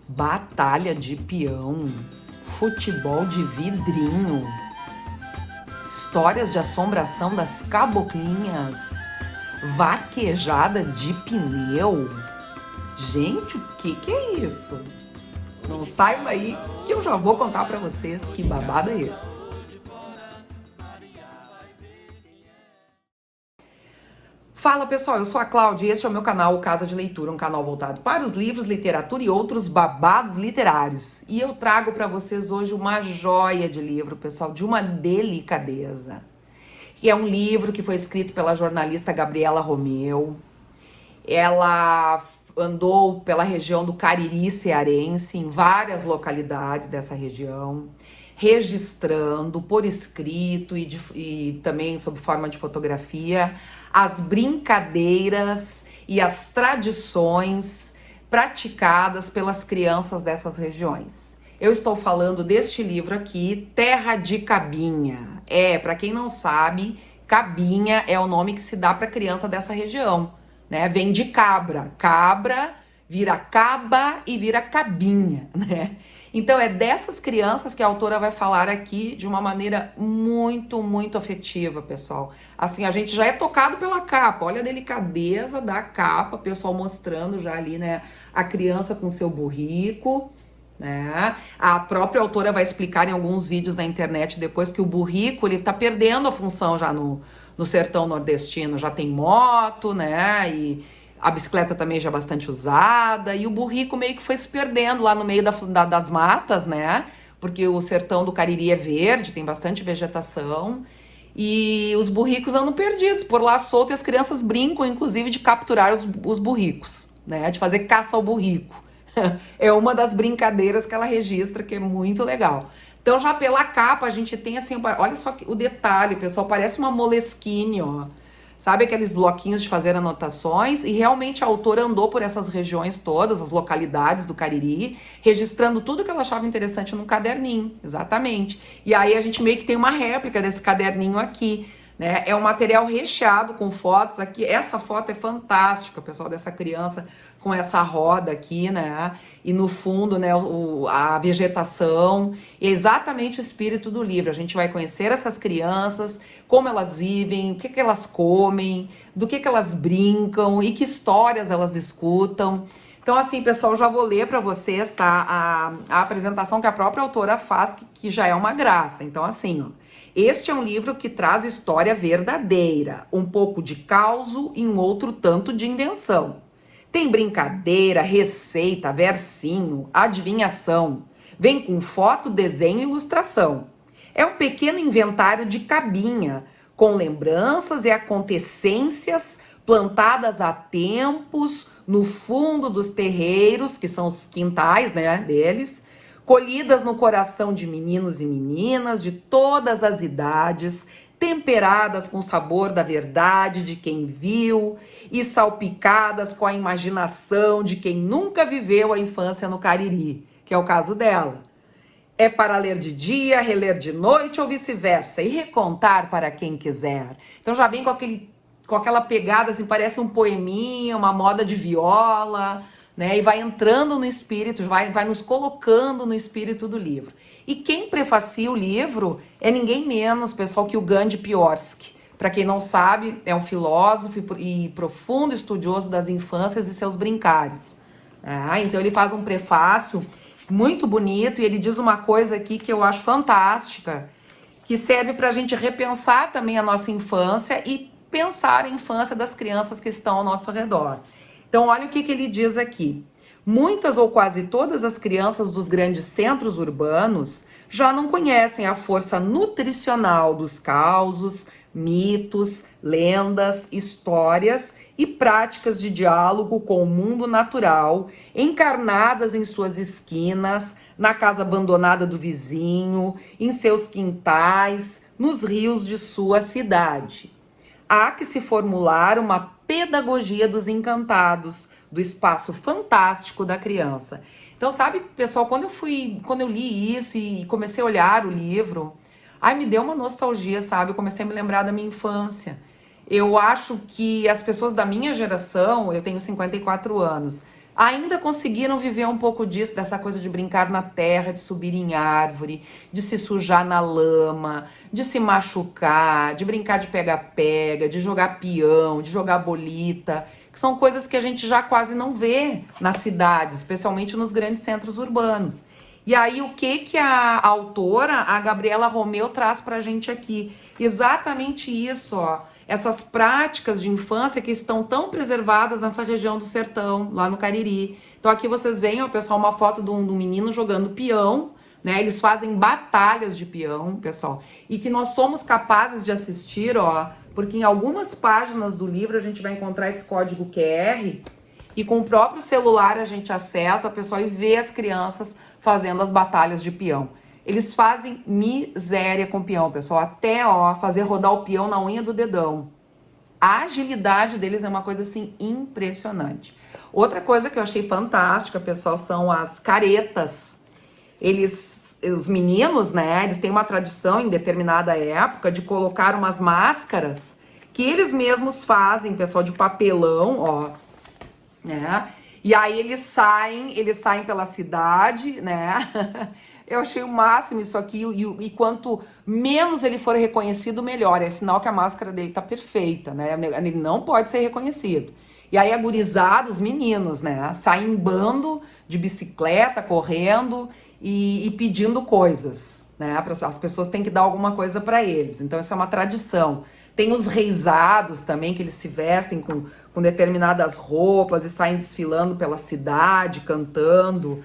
batalha de peão, futebol de vidrinho, histórias de assombração das caboclinhas, vaquejada de pneu. Gente, o que é isso? Não saiam daí que eu já vou contar pra vocês que babado é esse. Fala pessoal, eu sou a Cláudia e este é o meu canal, o Casa de Leitura, um canal voltado para os livros, literatura e outros babados literários. E eu trago para vocês hoje uma joia de livro, pessoal, de uma delicadeza. E é um livro que foi escrito pela jornalista Gabriela Romeu. Ela andou pela região do Cariri cearense, em várias localidades dessa região, registrando por escrito e também sob forma de fotografia as brincadeiras e as tradições praticadas pelas crianças dessas regiões. Eu estou falando deste livro aqui, Terra de Cabinha. Para quem não sabe, Cabinha é o nome que se dá para criança dessa região, né? Vem de cabra. Cabra vira caba e vira cabinha, né? Então é dessas crianças que a autora vai falar aqui de uma maneira muito, muito afetiva, pessoal. Assim, a gente já é tocado pela capa, olha a delicadeza da capa, pessoal mostrando já ali, né, a criança com seu burrico, né? A própria autora vai explicar em alguns vídeos na internet depois que o burrico, ele tá perdendo a função já no sertão nordestino, já tem moto, né, e a bicicleta também já é bastante usada, e o burrico meio que foi se perdendo lá no meio das matas, né? Porque o sertão do Cariri é verde, tem bastante vegetação, e os burricos andam perdidos por lá solto, e as crianças brincam, inclusive, de capturar os burricos, né? De fazer caça ao burrico. É uma das brincadeiras que ela registra, que é muito legal. Então, já pela capa, a gente tem assim, olha só o detalhe, pessoal, parece uma Moleskine, ó. Sabe aqueles bloquinhos de fazer anotações? E realmente a autora andou por essas regiões todas, as localidades do Cariri, registrando tudo que ela achava interessante num caderninho, exatamente. E aí a gente meio que tem uma réplica desse caderninho aqui, né? É um material recheado com fotos aqui. Essa foto é fantástica, pessoal, dessa criança com essa roda aqui, né? E no fundo, né, a vegetação. E é exatamente o espírito do livro. A gente vai conhecer essas crianças, como elas vivem, o que elas comem, do que elas brincam e que histórias elas escutam. Então, assim, pessoal, já vou ler para vocês, tá? A apresentação que a própria autora faz, que já é uma graça. Então, assim, ó. Este é um livro que traz história verdadeira, um pouco de causo e um outro tanto de invenção. Tem brincadeira, receita, versinho, adivinhação. Vem com foto, desenho e ilustração. É um pequeno inventário de cabinha, com lembranças e acontecências plantadas há tempos no fundo dos terreiros, que são os quintais, né, deles, colhidas no coração de meninos e meninas de todas as idades, temperadas com o sabor da verdade de quem viu e salpicadas com a imaginação de quem nunca viveu a infância no Cariri, que é o caso dela. É para ler de dia, reler de noite ou vice-versa, e recontar para quem quiser. Então já vem com aquela pegada, assim, parece um poeminha, uma moda de viola, né? E vai entrando no espírito, vai nos colocando no espírito do livro. E quem prefacia o livro é ninguém menos, pessoal, que o Gandhi Piorsky. Para quem não sabe, é um filósofo e profundo estudioso das infâncias e seus brincares. Então ele faz um prefácio muito bonito e ele diz uma coisa aqui que eu acho fantástica, que serve para a gente repensar também a nossa infância e pensar a infância das crianças que estão ao nosso redor. Então, olha o que ele diz aqui. Muitas ou quase todas as crianças dos grandes centros urbanos já não conhecem a força nutricional dos causos, mitos, lendas, histórias e práticas de diálogo com o mundo natural, encarnadas em suas esquinas, na casa abandonada do vizinho, em seus quintais, nos rios de sua cidade. Há que se formular uma pedagogia dos encantados, do espaço fantástico da criança. Então, sabe, pessoal, quando eu li isso e comecei a olhar o livro, me deu uma nostalgia, sabe? Eu comecei a me lembrar da minha infância. Eu acho que as pessoas da minha geração, eu tenho 54 anos, ainda conseguiram viver um pouco disso, dessa coisa de brincar na terra, de subir em árvore, de se sujar na lama, de se machucar, de brincar de pega-pega, de jogar peão, de jogar bolita, que são coisas que a gente já quase não vê nas cidades, especialmente nos grandes centros urbanos. E aí, o que a autora, a Gabriela Romeu, traz pra gente aqui? Exatamente isso, ó. Essas práticas de infância que estão tão preservadas nessa região do sertão, lá no Cariri. Então aqui vocês veem, ó, pessoal, uma foto de um menino jogando peão, né? Eles fazem batalhas de peão, pessoal. E que nós somos capazes de assistir, ó, porque em algumas páginas do livro a gente vai encontrar esse código QR e com o próprio celular a gente acessa, pessoal, e vê as crianças fazendo as batalhas de peão. Eles fazem miséria com o peão, pessoal, até, ó, fazer rodar o peão na unha do dedão. A agilidade deles é uma coisa, assim, impressionante. Outra coisa que eu achei fantástica, pessoal, são as caretas. Os meninos, né, eles têm uma tradição em determinada época de colocar umas máscaras que eles mesmos fazem, pessoal, de papelão, ó, né? E aí eles saem pela cidade, né? Eu achei o máximo isso aqui, e quanto menos ele for reconhecido, melhor. É sinal que a máscara dele tá perfeita, né? Ele não pode ser reconhecido. E aí a gurizada, os meninos, né? Saem em bando de bicicleta, correndo e pedindo coisas, né? As pessoas têm que dar alguma coisa para eles. Então isso é uma tradição. Tem os reisados também, que eles se vestem com determinadas roupas e saem desfilando pela cidade, cantando.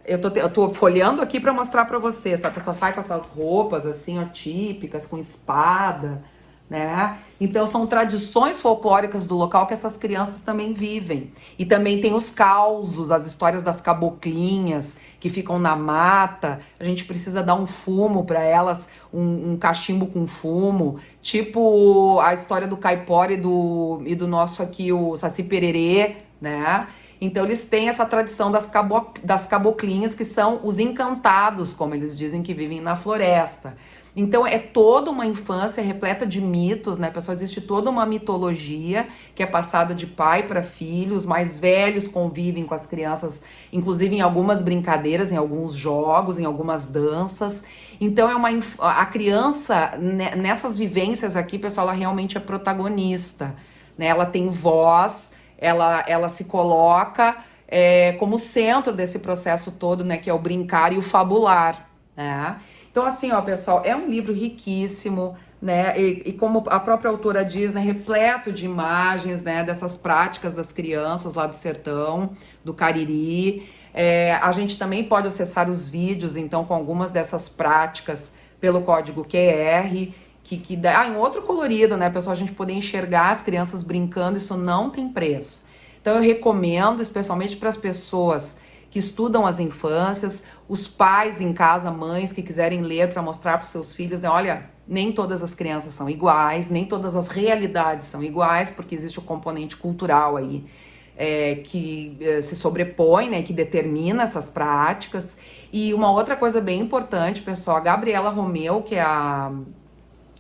Eu tô folheando aqui para mostrar para vocês, tá? A pessoa sai com essas roupas assim, ó, típicas, com espada, né? Então são tradições folclóricas do local que essas crianças também vivem. E também tem os causos, as histórias das caboclinhas que ficam na mata. A gente precisa dar um fumo para elas, um cachimbo com fumo, tipo a história do caipora e do nosso aqui, o Saci Pererê, né? Então eles têm essa tradição das caboclinhas, que são os encantados, como eles dizem, que vivem na floresta. Então é toda uma infância repleta de mitos, né, pessoal? Existe toda uma mitologia que é passada de pai para filho. Os mais velhos convivem com as crianças, inclusive em algumas brincadeiras, em alguns jogos, em algumas danças. Então a criança, nessas vivências aqui, pessoal, ela realmente é protagonista, né? Ela tem voz, ela se coloca como centro desse processo todo, né, que é o brincar e o fabular, né? Então, assim, ó, pessoal, é um livro riquíssimo, né? E como a própria autora diz, né, repleto de imagens, né, dessas práticas das crianças lá do sertão, do Cariri. A gente também pode acessar os vídeos, então, com algumas dessas práticas pelo código QR, que dá em outro colorido, né, pessoal? A gente poder enxergar as crianças brincando, isso não tem preço. Então, eu recomendo, especialmente para as pessoas que estudam as infâncias, os pais em casa, mães que quiserem ler para mostrar para os seus filhos, né? Olha, nem todas as crianças são iguais, nem todas as realidades são iguais, porque existe o componente cultural aí que se sobrepõe, né? Que determina essas práticas. E uma outra coisa bem importante, pessoal, a Gabriela Romeu, que é a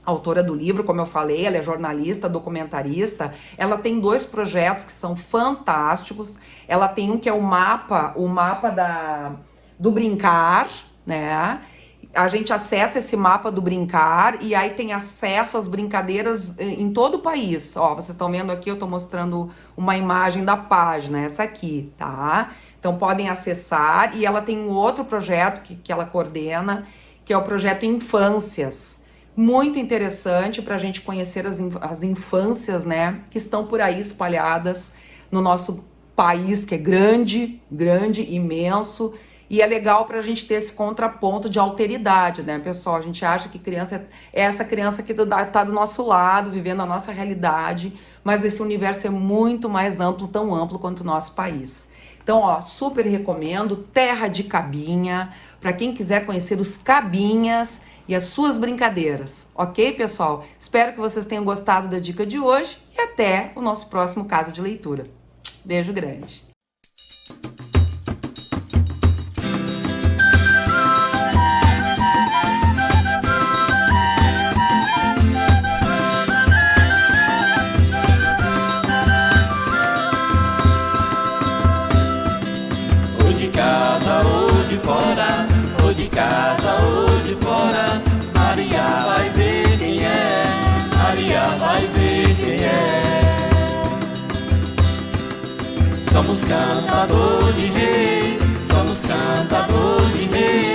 autora do livro, como eu falei, ela é jornalista, documentarista. Ela tem 2 projetos que são fantásticos. Ela tem um que é o mapa do brincar, né? A gente acessa esse mapa do brincar e aí tem acesso às brincadeiras em todo o país. Ó, vocês estão vendo aqui, eu tô mostrando uma imagem da página, essa aqui, tá? Então podem acessar. E ela tem um outro projeto que ela coordena, que é o projeto Infâncias. Muito interessante para a gente conhecer as infâncias, né, que estão por aí espalhadas no nosso país, que é grande, imenso, e é legal para a gente ter esse contraponto de alteridade, né, pessoal? A gente acha que criança é essa criança que tá do nosso lado, vivendo a nossa realidade, mas esse universo é muito mais amplo, tão amplo quanto o nosso país. Então, ó, super recomendo, Terra de Cabinha, para quem quiser conhecer os cabinhas e as suas brincadeiras, ok, pessoal? Espero que vocês tenham gostado da dica de hoje e até o nosso próximo Casa de Leitura. Beijo grande! de fora, ou de casa ou de fora, Maria vai ver quem é, Maria vai ver quem é. Somos cantador de reis, somos cantador de reis.